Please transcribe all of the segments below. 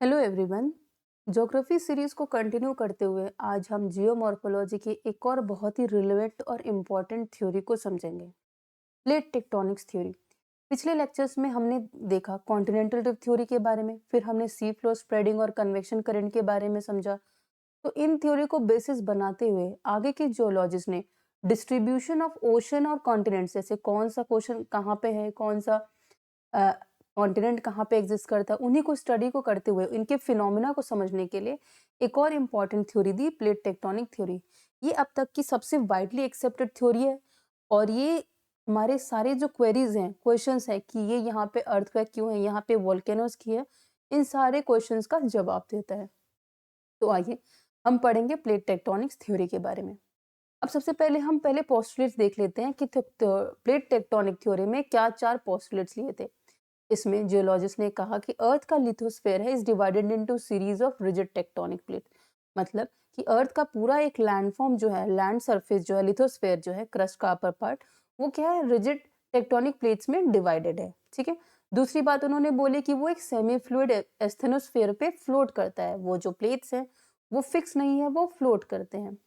Hello everyone. Geography series को continue करते हुए आज हम जियोमॉर्फोलॉजी की एक और बहुत ही रिलेवेंट और इम्पॉर्टेंट थ्योरी को समझेंगे, प्लेट टेक्टोनिक्स थ्योरी। पिछले लेक्चर्स में हमने देखा कॉन्टिनेंटल ड्रिफ्ट थ्योरी के बारे में, फिर हमने सी फ्लो स्प्रेडिंग और कन्वेक्शन करंट के बारे में समझा। तो इन थ्योरी को बेसिस बनाते हुए आगे के जियोलॉजिस्ट ने डिस्ट्रीब्यूशन ऑफ ओशन और कॉन्टिनेंट्स, जैसे कौन सा ओशन कहाँ पे है, कौन सा कॉन्टिनेंट कहाँ पे एग्जिस्ट करता है, उन्हीं को स्टडी को करते हुए इनके फिनोमिना को समझने के लिए एक और इम्पॉर्टेंट थ्योरी दी, प्लेट टेक्टोनिक थ्योरी। ये अब तक की सबसे वाइडली एक्सेप्टेड थ्योरी है और ये हमारे सारे जो क्वेरीज हैं, क्वेश्चंस हैं कि ये यहाँ पे अर्थक्वेक क्यों है, यहाँ पे वोल्केनोज की है, इन सारे क्वेश्चंस का जवाब देता है। तो आइए हम पढ़ेंगे प्लेट टेक्टोनिक्स थ्योरी के बारे में। अब सबसे पहले हम पोस्टुलेट्स देख लेते हैं कि प्लेट टेक्टोनिक थ्योरी में क्या चार पोस्टुलेट्स लिए थे। इसमें जियोलॉजिस्ट ने कहा कि अर्थ का लिथोस्फेयर है is divided into series of rigid tectonic plate. मतलब कि अर्थ का पूरा एक लैंडफॉर्म जो है, लैंड सरफेस जो है, लिथोस्फेयर जो है, क्रस्ट का अपर पार्ट, वो क्या है, रिजिड टेक्टोनिक प्लेट्स में डिवाइडेड है। ठीक है। दूसरी बात उन्होंने बोली कि वो एक सेमी फ्लूइड एस्थेनोस्फेयर पे फ्लोट करता है, वो जो प्लेट्स हैं वो फिक्स नहीं है, वो फ्लोट करते हैं।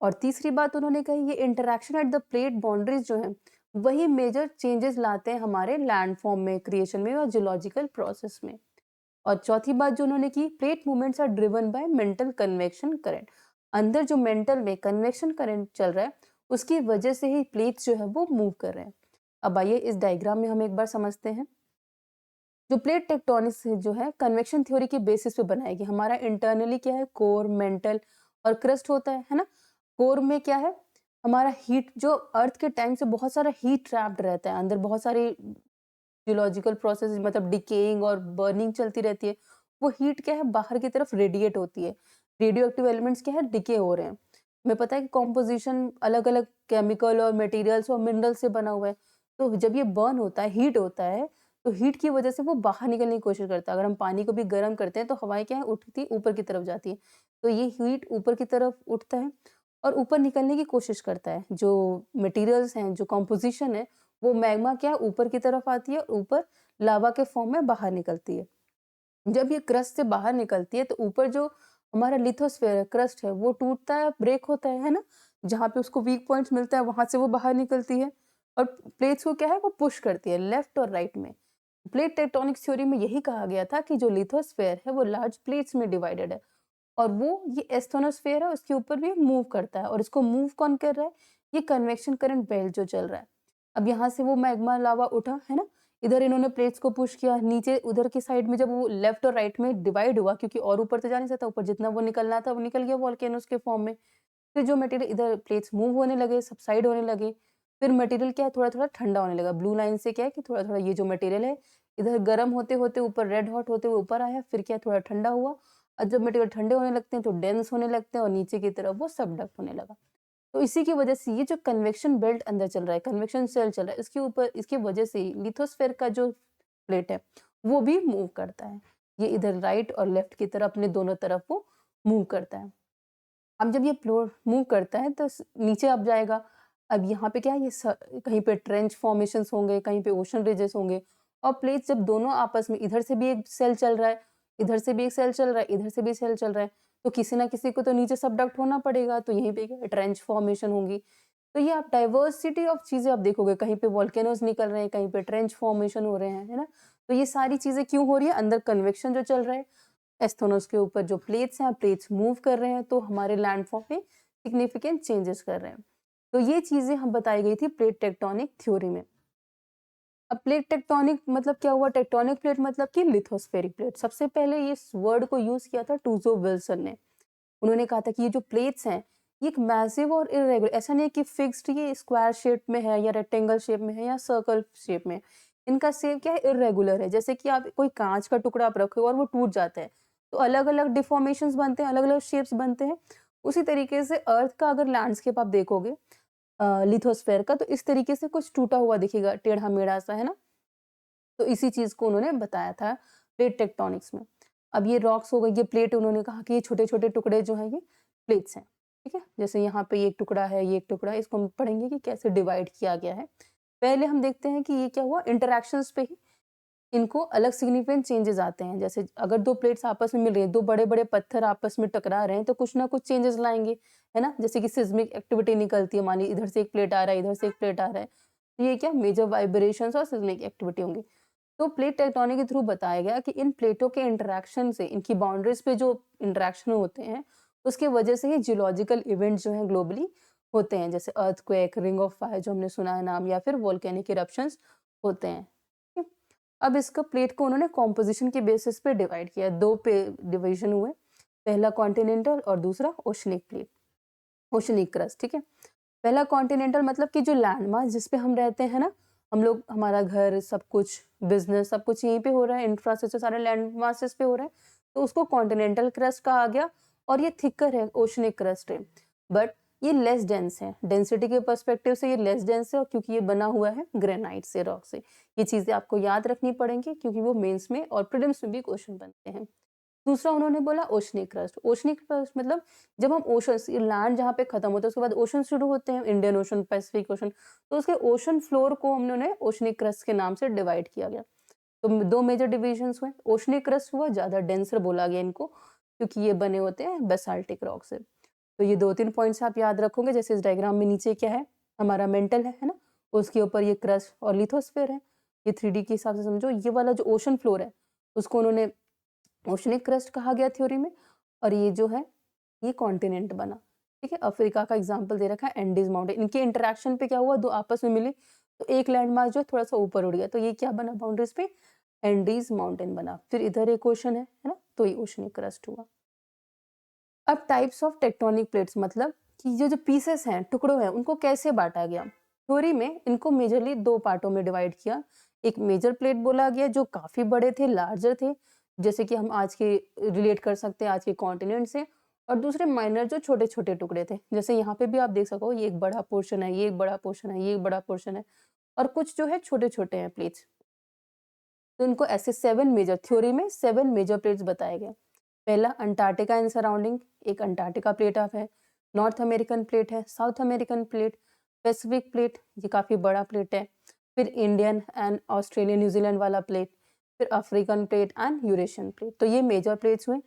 और तीसरी बात उन्होंने कही, ये interaction at the plate boundaries जो है वही मेजर चेंजेस लाते हैं हमारे लैंडफॉर्म में, क्रिएशन में और जियोलॉजिकल प्रोसेस में। और चौथी बात जो उन्होंने की, plate movements are driven by mantle convection current. अंदर जो मेंटल में कन्वेक्शन करंट चल रहा है उसकी वजह से ही प्लेट्स जो है वो मूव कर रहे हैं। अब आइए इस डायग्राम में हम एक बार समझते हैं। जो प्लेट टेक्टोनिक्स जो है कन्वेक्शन थ्योरी के बेसिस पे बनाएगी। हमारा इंटरनली क्या है, कोर, मेंटल और क्रस्ट होता है ना। कोर में क्या है, हमारा हीट, जो अर्थ के टाइम से बहुत सारा हीट ट्रैप्ड रहता है अंदर, बहुत सारी जियोलॉजिकल प्रोसेस मतलब डिकेइंग और बर्निंग चलती रहती है। वो हीट क्या है, बाहर की तरफ रेडिएट होती है। रेडियो एक्टिव एलिमेंट्स क्या है, डिके हो रहे हैं। हमें पता है कि कॉम्पोजिशन अलग अलग केमिकल और मटेरियल्स और मिनरल से बना हुआ है। तो जब ये बर्न होता है, हीट होता है, तो हीट की वजह से वो बाहर निकलने की कोशिश करता है। अगर हम पानी को भी गर्म करते हैं तो हवाएं क्या है, उठती ऊपर की तरफ जाती है। तो ये हीट ऊपर की तरफ उठता है और ऊपर निकलने की कोशिश करता है। जो मटेरियल्स हैं, जो कॉम्पोजिशन है, वो मैग्मा क्या है, ऊपर की तरफ आती है, ऊपर लावा के फॉर्म में बाहर निकलती है। जब ये क्रस्ट से बाहर निकलती है तो ऊपर जो हमारा लिथोस्फेयर है, क्रस्ट है, वो टूटता है, ब्रेक होता है ना। जहाँ पे उसको वीक पॉइंट्स मिलता है वहां से वो बाहर निकलती है और प्लेट्स को क्या है, वो पुश करती है लेफ्ट और राइट में। प्लेट टेक्टोनिक्स थ्योरी में यही कहा गया था कि जो लिथोस्फेयर है वो लार्ज प्लेट्स में डिवाइडेड है और वो ये एस्थोनोस्फेयर है, उसके ऊपर भी मूव करता है। और इसको मूव कौन कर रहा है, ये कन्वेक्शन करंट बेल्ट जो चल रहा है। अब यहाँ से वो मैग्मा लावा उठा है ना, इधर इन्होंने प्लेट्स को पुश किया नीचे, उधर की साइड में जब वो लेफ्ट और राइट में डिवाइड हुआ, क्योंकि और ऊपर तो जा नहीं सकता, ऊपर जितना वो निकलना था वो निकल गया वॉल्केनोस के फॉर्म में। फिर जो मटेरियल, इधर प्लेट्स मूव होने लगे, सबसाइड होने लगे। फिर मटेरियल क्या है, थोड़ा थोड़ा ठंडा होने लगा। ब्लू लाइन से क्या है कि थोड़ा थोड़ा ये जो मटेरियल है इधर गर्म होते होते ऊपर रेड हॉट होते हुए ऊपर आया, फिर क्या है, थोड़ा ठंडा हुआ। और जब मटेरियल ठंडे होने लगते हैं तो डेंस होने लगते हैं और नीचे की तरफ वो सबडक्ट होने लगा। तो इसी की वजह से ये जो कन्वेक्शन बेल्ट अंदर चल रहा है, कन्वेक्शन सेल चल रहा है, इसके ऊपर, इसकी वजह से लिथोस्फेयर का जो प्लेट है वो भी मूव करता है। ये इधर राइट और लेफ्ट की तरफ, अपने दोनों तरफ वो मूव करता है। अब जब ये फ्लोर मूव करता है तो नीचे अब जाएगा। अब यहाँ पे क्या है, ये कहीं पे ट्रेंच फॉर्मेशंस होंगे, कहीं पे ओशन रिजेस होंगे। और प्लेट्स जब दोनों आपस में, इधर से भी एक सेल चल रहा है, इधर से भी एक सेल चल रहा है, इधर से भी सेल चल रहा है, तो किसी ना किसी को तो नीचे सबडक्ट होना पड़ेगा। तो यहीं पे क्या, ट्रेंच फॉर्मेशन होंगी। तो ये आप डाइवर्सिटी ऑफ चीजें आप देखोगे, कहीं पे वॉल्केनोज निकल रहे हैं, कहीं पे ट्रेंच फॉर्मेशन हो रहे हैं, है ना। तो ये सारी चीजें क्यों हो रही है, अंदर कन्वेक्शन जो चल रहा है, एस्थोनोस के ऊपर जो प्लेट्स हैं, प्लेट्स मूव कर रहे हैं, तो हमारे लैंडफॉर्म में सिग्निफिकेंट चेंजेस कर रहे हैं। तो ये चीजें हम बताई गई थी प्लेट टेक्टोनिक थ्योरी में। अब प्लेट टेक्टोनिक मतलब क्या हुआ, टेक्टोनिक प्लेट मतलब कि लिथोस्फेरिक प्लेट। सबसे पहले ये वर्ड को यूज किया था टूजो विल्सन ने। उन्होंने कहा था कि ये जो प्लेट्स हैं ये एक मैसिव और इरेगुलर, ऐसा नहीं है कि फिक्स्ड ये स्क्वायर शेप में है या रेक्टेंगल शेप में है या सर्कल शेप में। इनका शेप क्या है, इरेगुलर है। जैसे कि आप कोई कांच का टुकड़ा आप रखे हो और वो टूट जाता है तो अलग अलग डिफॉर्मेशंस बनते हैं, अलग अलग शेप्स बनते हैं। उसी तरीके से अर्थ का अगर लैंडस्केप आप देखोगे, लिथोस्फेयर का, तो इस तरीके से कुछ टूटा हुआ दिखेगा, टेढ़ा मेढ़ा सा, है ना। तो इसी चीज को उन्होंने बताया था प्लेट टेक्टोनिक्स में। अब ये रॉक्स हो गई, ये प्लेट, उन्होंने कहा कि ये छोटे छोटे टुकड़े जो हैं ये प्लेट्स हैं। ठीक है, जैसे यहाँ पे ये एक टुकड़ा है, ये एक टुकड़ा है, इसको हम पढ़ेंगे कि कैसे डिवाइड किया गया है। पहले हम देखते हैं कि ये क्या हुआ, इंटरेक्शंस पे ही इनको अलग सिग्निफिकेंट चेंजेस आते हैं। जैसे अगर दो प्लेट्स आपस में मिल रही हैं, दो बड़े बड़े पत्थर आपस में टकरा रहे हैं, तो कुछ ना कुछ चेंजेस लाएंगे, है ना। जैसे कि सिस्मिक एक्टिविटी निकलती है, मानिए इधर से एक प्लेट आ रहा है, इधर से एक प्लेट आ रहा है, तो ये क्या मेजर वाइब्रेशंस और सिस्मिक एक्टिविटी होंगी। तो प्लेट टेक्टोनिक के थ्रू बताया गया कि इन प्लेटों के इंटरेक्शन से, इनकी बाउंड्रीज पे जो इंटरेक्शन होते हैं, उसके वजह से ही जियोलॉजिकल इवेंट्स जो हैं ग्लोबली होते हैं, जैसे अर्थक्वेक, रिंग ऑफ फायर जो हमने सुना है नाम, या फिर वोल्केनिक इरप्शंस होते हैं। ठीक है? अब इसका प्लेट को उन्होंने कॉम्पोजिशन के बेसिस पे डिवाइड किया, दो पे डिवीजन हुए, पहला कॉन्टिनेंटल और दूसरा ओशनिक प्लेट, ओशनिक क्रस्ट। ठीक है, पहला कॉन्टिनेंटल मतलब कि जो लैंड मास जिस पे हम रहते हैं ना, हम लोग, हमारा घर, सब कुछ, बिजनेस, सब कुछ यहीं पे हो रहा है, इंफ्रास्ट्रक्चर सारे लैंड मासेस पे हो रहा है, तो उसको कॉन्टिनेंटल क्रस्ट कहा गया। और ये थिकर है, ओशनिक क्रस्ट है, बट ये लेस डेंस है, डेंसिटी के पर्सपेक्टिव से ये लेस डेंस है, और क्योंकि ये बना हुआ है ग्रेनाइट से, रॉक से। ये चीजें आपको याद रखनी पड़ेंगी, क्योंकि वो मेंस में और प्रीलिम्स में भी क्वेश्चन बनते हैं। दूसरा उन्होंने बोला ओशनिक क्रस्ट। ओशनिक क्रस्ट मतलब जब हम ओशन, लैंड जहाँ पे खत्म होता है उसके बाद ओशन शुरू होते हैं, इंडियन ओशन, पैसिफिक ओशन, तो उसके ओशन फ्लोर को उन्होंने ओशनिक क्रस्ट के नाम से डिवाइड किया गया। तो दो मेजर डिविजन्स हुए, ओशनिक क्रस्ट हुआ, ज्यादा डेंसर बोला गया इनको, क्योंकि ये बने होते हैं बेसाल्टिक रॉक से। तो ये 2-3 पॉइंट्स आप याद रखोगे। जैसे इस डायग्राम में नीचे क्या है, हमारा मेंटल है ना, उसके ऊपर ये क्रस्ट और लिथोस्फीयर है। ये 3D के हिसाब से समझो, ये वाला जो ओशन फ्लोर है उसको उन्होंने ओशनिक क्रस्ट कहा गया थ्योरी में, और ये जो है ये कॉन्टिनेंट बना। ठीक है, अफ्रीका का एग्जांपल दे रखा है, एंडीज माउंटेन, इनके इंटरेक्शन पे क्या हुआ, दो आपस में मिले, तो एक लैंड मास जो थोड़ा सा ऊपर उड़ गया, तो ये क्या बना बाउंड्रीज पे, एंडीज माउंटेन बना। फिर इधर एक ओशन है ना, तो ये ओशनिक क्रस्ट हुआ। अब टाइप्स ऑफ टेक्टोनिक प्लेट्स मतलब कि जो जो पीसेस हैं, टुकड़ों हैं, उनको कैसे बांटा गया। थ्योरी में इनको मेजरली दो पार्टों में डिवाइड किया। एक मेजर प्लेट बोला गया जो काफी बड़े थे, लार्जर थे, जैसे कि हम आज के रिलेट कर सकते हैं आज के कॉन्टिनेंट से। और दूसरे माइनर जो छोटे छोटे टुकड़े थे, जैसे यहाँ पे भी आप देख सको, ये एक बड़ा पोर्शन है, ये एक बड़ा पोर्शन है, ये एक बड़ा पोर्शन है, और कुछ जो है छोटे छोटे हैं प्लेट्स। तो इनको ऐसे 7 मेजर, थ्योरी में 7 मेजर प्लेट्स बताए गए। पहला अंटार्कटिका एंड सराउंडिंग, एक अंटार्कटिका प्लेट ऑफ है, नॉर्थ अमेरिकन प्लेट है, south American plate, Pacific plate, ये काफी बड़ा प्लेट है, फिर इंडियन एंड ऑस्ट्रेलियन न्यूजीलैंड वाला प्लेट, फिर African plate and Eurasian plate. तो ये मेजर प्लेट्स हुए।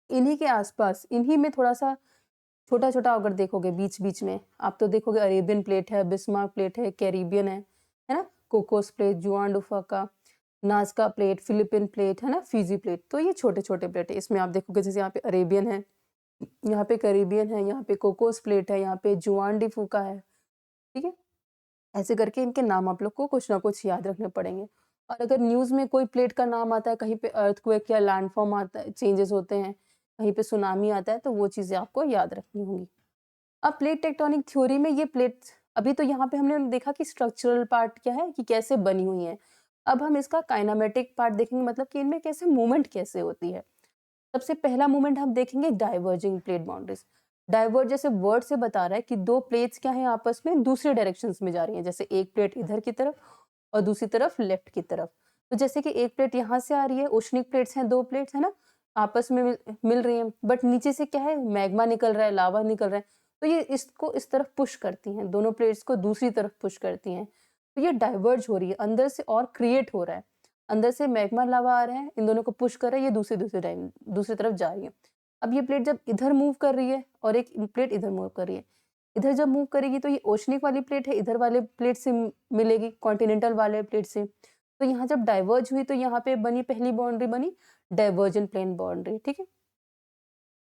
इन्हीं के आसपास, इन्हीं में थोड़ा सा छोटा छोटा अगर देखोगे बीच बीच में, आप तो देखोगे अरेबियन प्लेट है, बिस्मार्क प्लेट है, कैरिबियन है ना, कोकोस प्लेट, जुआन डुफाका, नाजका प्लेट, फिलिपिन प्लेट, है ना, फिजी प्लेट। तो ये छोटे छोटे प्लेट है। इसमें आप देखोगे जैसे यहाँ पे अरेबियन है, यहाँ पे कैरिबियन है, यहाँ पे कोकोस प्लेट है, यहाँ पे जुआन डी फूका है। ठीक है, ऐसे करके इनके नाम आप लोग को कुछ ना कुछ याद रखने पड़ेंगे। और अगर न्यूज में कोई प्लेट का नाम आता है, कहीं पे अर्थक्वेक या लैंडफॉर्म आता है, चेंजेस होते हैं, कहीं पे सुनामी आता है, तो वो चीजें आपको याद रखनी होंगी। अब प्लेट टेक्टोनिक थ्योरी में ये प्लेट्स, अभी तो यहाँ पे हमने देखा कि स्ट्रक्चरल पार्ट क्या है, कि कैसे बनी हुई है। अब हम इसका काइनामेटिक पार्ट देखेंगे, मतलब कि इनमें कैसे मूवमेंट कैसे होती है। सबसे पहला मूवमेंट हम देखेंगे डाइवर्जिंग प्लेट बाउंड्रीज। डाइवर्ज जैसे वर्ड से बता रहा है कि दो प्लेट्स क्या है, आपस में दूसरे डायरेक्शंस में जा रही हैं। जैसे एक प्लेट इधर की तरफ और दूसरी तरफ लेफ्ट की तरफ। तो जैसे कि एक प्लेट यहाँ से आ रही है, ओशनिक प्लेट्स हैं, दो प्लेट्स है ना, आपस में मिल रही हैं, बट नीचे से क्या है, मैग्मा निकल रहा है, लावा निकल रहा है, तो ये इसको इस तरफ पुश करती हैं, दोनों प्लेट्स को दूसरी तरफ पुश करती हैं। तो ये डाइवर्ज हो रही है, अंदर से और क्रिएट हो रहा है, अंदर से मैग्मा लावा आ रहा है, इन दोनों को पुश कर रहा है, ये दूसरी तरफ जा रही है। अब ये प्लेट जब इधर मूव कर रही है और एक प्लेट इधर मूव कर रही है, इधर जब मूव करेगी तो ये ओशनिक वाली प्लेट है, इधर वाले प्लेट से मिलेगी, कॉन्टिनेंटल वाले प्लेट से। तो यहाँ जब डाइवर्ज हुई तो यहाँ पे बनी, पहली बाउंड्री बनी डाइवर्जेंट प्लेन बाउंड्री। ठीक है,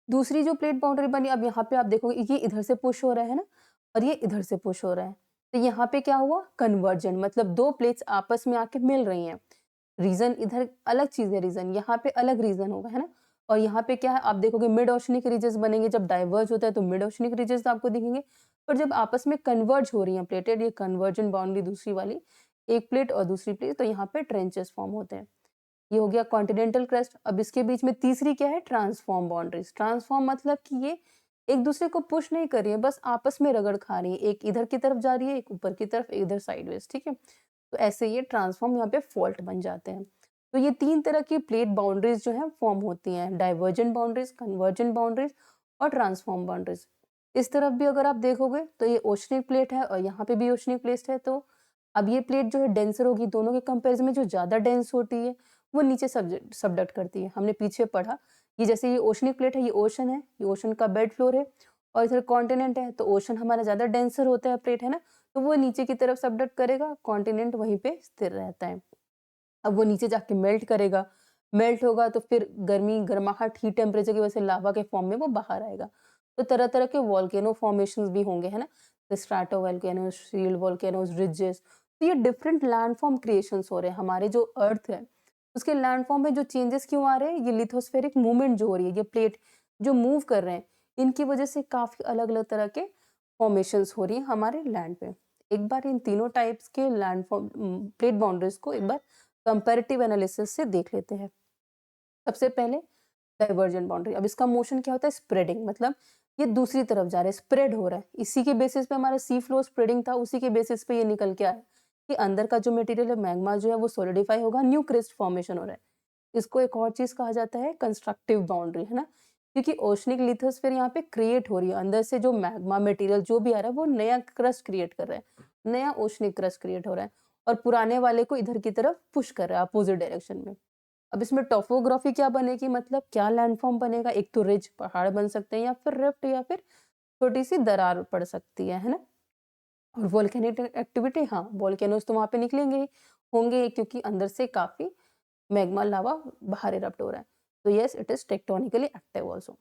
दूसरी जो प्लेट बाउंड्री बनी, अब यहाँ पे आप देखोगे ये इधर से पुश हो रहा है ना, और ये इधर से पुश हो रहा है, तो यहाँ पे क्या हुआ, कन्वर्जेंट, मतलब दो प्लेट्स आपस में आके मिल रही हैं। रीजन इधर अलग चीज है, रीजन यहाँ पे अलग रीजन होगा, है ना। और यहाँ पे क्या है, आप देखोगे मिड ओशनिक रीजन बनेंगे, जब डाइवर्ज होता है तो मिड ओशनिक रीजन आपको दिखेंगे। पर जब आपस में कन्वर्ज हो रही हैं प्लेटेड, ये कन्वर्जेंट बाउंड्री दूसरी वाली, एक प्लेट और दूसरी प्लेट, तो यहाँ पे ट्रेंचेस फॉर्म होते हैं। ये हो गया कॉन्टिनेंटल क्रस्ट। अब इसके बीच में तीसरी क्या है, ट्रांसफॉर्म बाउंड्रीज। ट्रांसफॉर्म मतलब कि ये एक दूसरे को पुश नहीं कर रही है, बस आपस में रगड़ खा रही है, एक इधर की तरफ जा रही है, एक ऊपर की तरफ, एक इधर साइडवेज। ठीक है, तो ऐसे ये ट्रांसफॉर्म, यहाँ पे फॉल्ट बन जाते हैं। तो ये 3 तरह की प्लेट बाउंड्रीज जो है फॉर्म होती हैं, डाइवर्जेंट बाउंड्रीज, कन्वर्जेंट बाउंड्रीज और ट्रांसफॉर्म बाउंड्रीज। इस तरफ भी अगर आप देखोगे तो ये ओशनिक प्लेट है और यहाँ पे भी ओशनिक प्लेट है, तो अब ये प्लेट जो है डेंसर होगी, दोनों के कंपैरिजन में जो ज़्यादा डेंस होती है, वो नीचे सबडक्ट करती है। हमने पीछे पढ़ा, ये जैसे ये ओशनिक प्लेट है, ये ओशन है, ये ओशन का बेड फ्लोर है और इधर कॉन्टिनेंट है, तो ओशन हमारा ज़्यादा डेंसर होता है प्लेट, है ना? तो वो नीचे की तरफ सबडक्ट करेगा, कॉन्टिनेंट वहीं पे स्थिर रहता है। अब वो नीचे जाके मेल्ट करेगा, मेल्ट होगा तो फिर गर्माहट, हीट टेम्परेचर की वजह से लावा के फॉर्म में वो बाहर आएगा। तो तरह-तरह के वोल्केनो फॉर्मेशंस भी होंगे, है ना? The stratovolcanoes, shield volcanoes, ridges. तो ये डिफरेंट लैंडफॉर्म क्रिएशंस हो रहे हैं। हमारे जो अर्थ है, उसके लैंडफॉर्म में जो चेंजेस क्यों आ रहे हैं? ये लिथोस्फेरिक मूवमेंट जो हो रही है, ये प्लेट जो मूव कर रहे हैं, इनकी वजह से काफ़ी अलग-अलग तरह के फॉर्मेशंस हो रही हैं हमारे लैंड पे। एक बार इन तीनों टाइप्स के प्लेट बाउंड्रीज को एक बार कंपैरेटिव एनालिसिस से देख लेते हैं। सबसे पहले डाइवर्जेंट बाउंड्री। अब इसका मोशन क्या होता है? स्प्रेडिंग, मतलब ये दूसरी तरफ जा रहा है, स्प्रेड हो रहा है। इसी के बेसिस पे हमारा सी फ्लो स्प्रेडिंग था, उसी के बेसिस पे ये निकल के आया कि अंदर का जो मटेरियल है, मैग्मा जो है वो सॉलिडिफाई होगा, न्यू क्रिस्ट फॉर्मेशन हो रहा है। इसको एक और चीज कहा जाता है कंस्ट्रक्टिव बाउंड्री, है ना? क्योंकि ओशनिक लिथोस्फीयर यहाँ पे क्रिएट हो रही है, अंदर से जो मैग्मा मटेरियल जो भी आ रहा है वो नया क्रस्ट क्रिएट कर रहा है, नया ओशनिक क्रस्ट क्रिएट हो रहा है और पुराने वाले को इधर की तरफ पुश कर रहा है अपोजिट डायरेक्शन में। अब इसमें टोपोग्राफी क्या बनेगी, मतलब क्या लैंडफॉर्म बनेगा? एक तो रिज पहाड़ बन सकते हैं या फिर रिफ्ट या फिर छोटी सी दरार पड़ सकती है ना? और वोल्केनिक एक्टिविटी, हाँ, वोल्केनोस तो वहां पे निकलेंगे ही होंगे क्योंकि अंदर से काफी मैग्मा लावा बाहर इरप्ट हो रहा है। तो yes, it is tectonically active also.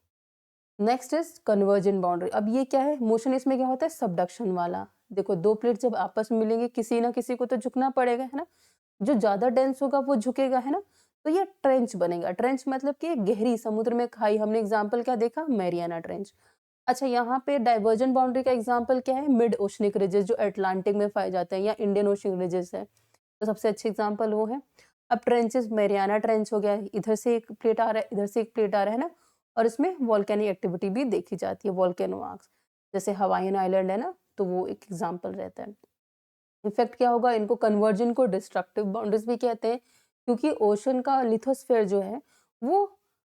Next is convergent boundary. अब ये क्या है? मोशन इसमें क्या होता है? सबडक्शन वाला। देखो, दो प्लेट जब आपस में मिलेंगे, किसी ना किसी को तो झुकना पड़ेगा, है ना? जो ज्यादा डेंस होगा वो झुकेगा, है ना? तो ये ट्रेंच बनेगा। ट्रेंच मतलब कि गहरी समुद्र में खाई। हमने एग्जाम्पल क्या देखा? Mariana trench. अच्छा, यहाँ पे डाइवर्जेंट बाउंड्री का एग्जाम्पल क्या है? मिड ओशनिक रिजेस जो अटलांटिक में पाए जाते हैं या इंडियन ओशन रिजेस है, तो सबसे अच्छे एग्जाम्पल वो है। अब ट्रेंचेस, मैरियाना ट्रेंच हो गया, इधर से एक प्लेट आ रहा है, इधर से एक प्लेट आ रहा है ना, और इसमें वॉल्केनिक एक्टिविटी भी देखी जाती है, वॉल्केनो आर्क्स। जैसे हवाईयन आइलैंड है ना, तो वो एक एग्जाम्पल रहता है। इफेक्ट क्या होगा? इनको कन्वर्जन को डिस्ट्रक्टिव बाउंड्रीज भी कहते हैं क्योंकि ओशन का लिथोस्फेयर जो है वो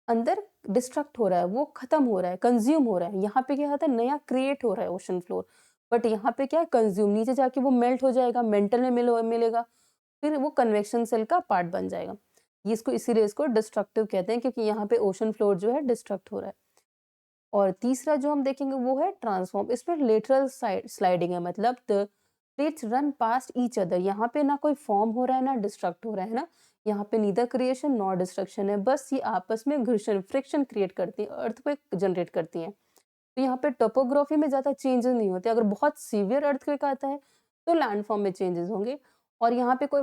अंदर डिस्ट्रक्ट हो रहा है, वो खत्म हो रहा है, कंज्यूम हो रहा है। यहाँ पे क्या होता है? नया क्रिएट हो रहा है ओशन फ्लोर, बट यहाँ पे क्या है? कंज्यूम, नीचे जाके वो मेल्ट हो जाएगा, मेंटल में मिलेगा, फिर वो कन्वेक्शन सेल का पार्ट बन जाएगा। ये इसको इसीलिए इसको डिस्ट्रक्टिव कहते हैं क्योंकि यहाँ पे ओशन फ्लोर जो है डिस्ट्रक्ट हो रहा है। और तीसरा जो हम देखेंगे वो है ट्रांसफॉर्म। इसमें लेटरल स्लाइडिंग है, मतलब the plates run past each other. यहाँ पे ना कोई फॉर्म हो रहा है ना डिस्ट्रक्ट हो रहा है ना, यहाँ पे नीदर क्रिएशन नॉर डिस्ट्रक्शन है, बस ये आपस में घर्षण, फ्रिक्शन क्रिएट करती है, अर्थक्वेक जनरेट करती हैं। तो यहाँ पे टोपोग्राफी में ज्यादा चेंजेस नहीं होते। अगर बहुत सीवियर अर्थक्वेक आता है तो लैंडफॉर्म में चेंजेस होंगे और यहाँ पे कोई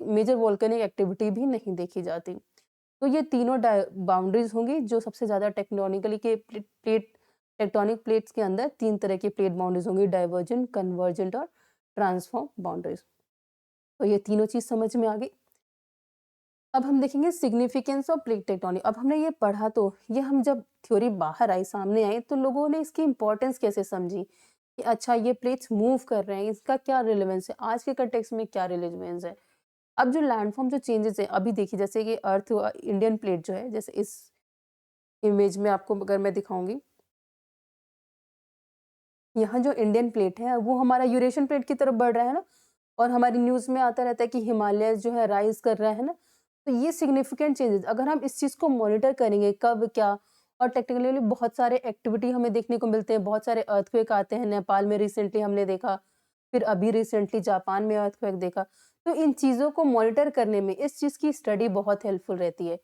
मेजर वोल्केनिक एक्टिविटी भी नहीं देखी जाती। तो ये तीनों बाउंड्रीज होंगी जो सबसे ज्यादा टेक्टोनिकली के प्लेट टेक्टोनिक प्लेट्स के अंदर तीन तरह की प्लेट बाउंड्रीज होंगी, डाइवर्जेंट, कन्वर्जेंट और ट्रांसफॉर्म बाउंड्रीज। तो ये तीनों चीज समझ में आ गई। अब हम देखेंगे सिग्निफिकेंस ऑफ प्लेट टेक्टोनिक। अब हमने ये पढ़ा, तो ये हम जब थ्योरी बाहर आई, सामने आई, तो लोगों ने इसकी इंपॉर्टेंस कैसे समझी कि अच्छा ये प्लेट्स मूव कर रहे हैं, इसका क्या रिलेवेंस है, आज के कंटेक्स्ट में क्या रिलेवेंस है। अब जो लैंडफॉर्म जो चेंजेस है अभी देखिए, जैसे कि अर्थ इंडियन प्लेट जो है, जैसे इस इमेज में आपको अगर मैं दिखाऊंगी, यहाँ जो इंडियन प्लेट है वो हमारा यूरेशियन प्लेट की तरफ बढ़ रहा है ना, और हमारी न्यूज में आता रहता है कि हिमालय जो है राइज कर रहा है ना। तो ये सिग्निफिकेंट चेंजेस, अगर हम इस चीज को मॉनिटर करेंगे कब क्या, और टेक्निकली बहुत सारे एक्टिविटी हमें देखने को मिलते हैं, बहुत सारे अर्थक्वेक आते हैं, नेपाल में रिसेंटली हमने देखा, फिर अभी रिसेंटली जापान में अर्थक्वेक देखा। तो इन चीजों को मॉनिटर करने में इस चीज की स्टडी बहुत हेल्पफुल रहती है,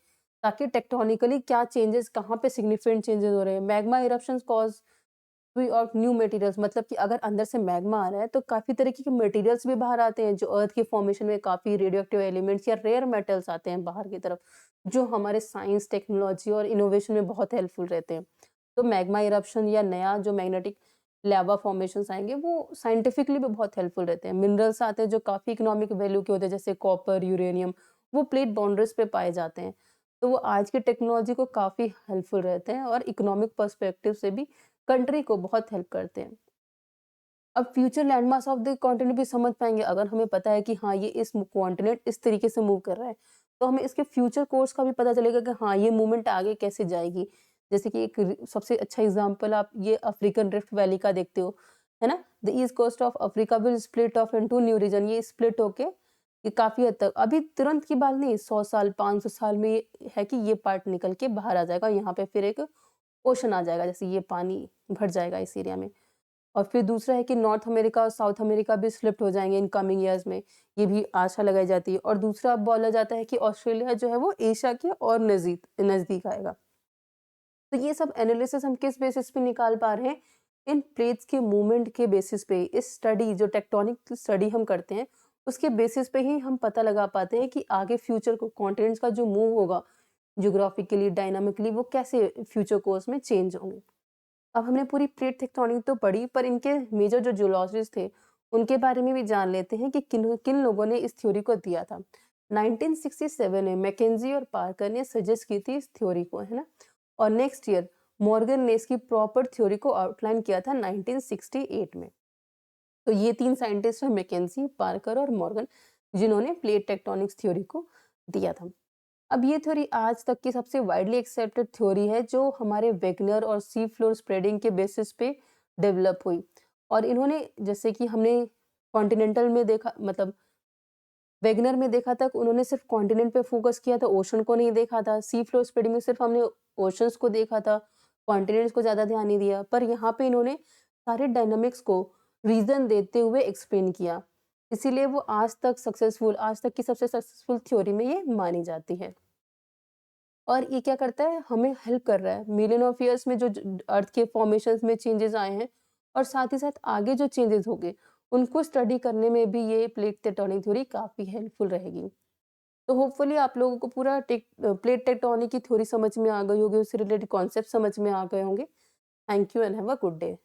ताकि टेक्टोनिकली क्या चेंजेस, कहाँ पे सिग्निफिकेंट चेंजेस हो रहे हैं। मैग्मा इरप्शंस कॉज और न्यू मटेरियल्स, मतलब कि अगर अंदर से मैग्मा आ रहा है तो काफी तरीके के मटेरियल्स भी बाहर आते हैं, जो अर्थ की फॉर्मेशन में काफी रेडियो एक्टिव एलिमेंट्स या रेयर मेटल्स आते हैं बाहर की तरफ, जो हमारे साइंस, टेक्नोलॉजी और इनोवेशन में बहुत हेल्पफुल रहते हैं। तो मैग्मा इरप्शन या नया जो मैग्नेटिक लावा फॉर्मेशंस आएंगे वो साइंटिफिकली भी बहुत हेल्पफुल रहते हैं। मिनरल्स आते हैं जो काफी इकोनॉमिक वैल्यू के होते हैं, जैसे कॉपर, यूरेनियम, वो प्लेट बाउंड्रीज पे पाए जाते हैं। तो वो आज की टेक्नोलॉजी को काफी हेल्पफुल रहते हैं और इकोनॉमिक पर्सपेक्टिव से भी कंट्री को बहुत हेल्प करते हैं। अब future landmass of the continent भी समझ पाएंगे अगर हमें पता है कि हाँ ये इस कॉन्टिनेंट इस तरीके से मूव कर रहा है, तो हमें इसके फ्यूचर कोर्स का भी पता चलेगा कि हाँ ये मूवमेंट आगे कैसे जाएगी। जैसे कि एक सबसे अच्छा एग्जांपल आप ये अफ्रीकन रिफ्ट वैली का देखते हो, है ना? The east coast of Africa will split off into new region, ये स्प्लिट होके ये काफ़ी हद तक अभी तुरंत की बात नहीं, 100 साल, 500 साल में ये है कि ये पार्ट निकल के बाहर आ जाएगा, यहाँ पे फिर एक ओशन आ जाएगा, जैसे ये पानी भर जाएगा इस एरिया में। और फिर दूसरा है कि नॉर्थ अमेरिका और साउथ अमेरिका भी शिफ्ट हो जाएँगे इन कमिंग ईयर्स में, ये भी आशा लगाई जाती है। और दूसरा बोला जाता है कि ऑस्ट्रेलिया जो है वो एशिया के और नज़दीक आएगा। तो ये सब एनालिसिस हम किस बेसिस पे निकाल पा रहे हैं? इन प्लेट्स के मूवमेंट के बेसिस पे। इस स्टडी जो टेक्टोनिक स्टडी हम करते हैं, उसके बेसिस पे ही हम पता लगा पाते हैं कि आगे फ्यूचर को कॉन्टिनेंट्स का जो मूव होगा, ज्योग्राफिकली, डायनामिकली वो कैसे फ्यूचर कोर्स में चेंज होंगे। अब हमने पूरी प्लेट टेक्टोनिक तो पढ़ी, पर इनके मेजर जो जियोलॉजिस्ट थे, उनके बारे में भी जान लेते हैं कि किन किन लोगों ने इस थ्योरी को दिया था। 1967 में मैकेंजी और पार्कर ने सजेस्ट की थी इस थ्योरी को, है ना? और नेक्स्ट ईयर मॉर्गन ने इसकी प्रॉपर थ्योरी को आउटलाइन किया था 1968 में। तो ये 3 साइंटिस्ट हैं, मैकेंजी, पार्कर और मॉर्गन, जिन्होंने प्लेट टेक्टोनिक्स थ्योरी को दिया था। अब ये थ्योरी आज तक की सबसे वाइडली एक्सेप्टेड थ्योरी है, जो हमारे वेगनर और सी फ्लोर स्प्रेडिंग के बेसिस पे डेवलप हुई। और इन्होंने, जैसे कि हमने कॉन्टिनेंटल में देखा, मतलब वेगनर में देखा था, उन्होंने सिर्फ कॉन्टिनेंट पे फोकस किया था, ओशन को नहीं देखा था। सी फ्लोर स्प्रेडिंग में सिर्फ हमने ओशंस को देखा था, कॉन्टिनेंट्स को ज़्यादा ध्यान नहीं दिया। पर यहाँ पे इन्होंने सारे डायनामिक्स को रीज़न देते हुए एक्सप्लेन किया। इसीलिए वो आज तक की सबसे सक्सेसफुल थ्योरी में ये मानी जाती है। और ये क्या करता है, हमें हेल्प कर रहा है मिलियन ऑफ ईयर्स में जो अर्थ के फॉर्मेशंस में चेंजेस आए हैं, और साथ ही साथ आगे जो चेंजेस होंगे उनको स्टडी करने में भी ये प्लेट टेक्टोनिक थ्योरी काफ़ी हेल्पफुल रहेगी। तो होपफुली आप लोगों को पूरा प्लेट टेक्टोनिक की थ्योरी समझ में आ गई होगी, उससे रिलेटेड कॉन्सेप्ट समझ में आ गए होंगे। Thank you and have a good day.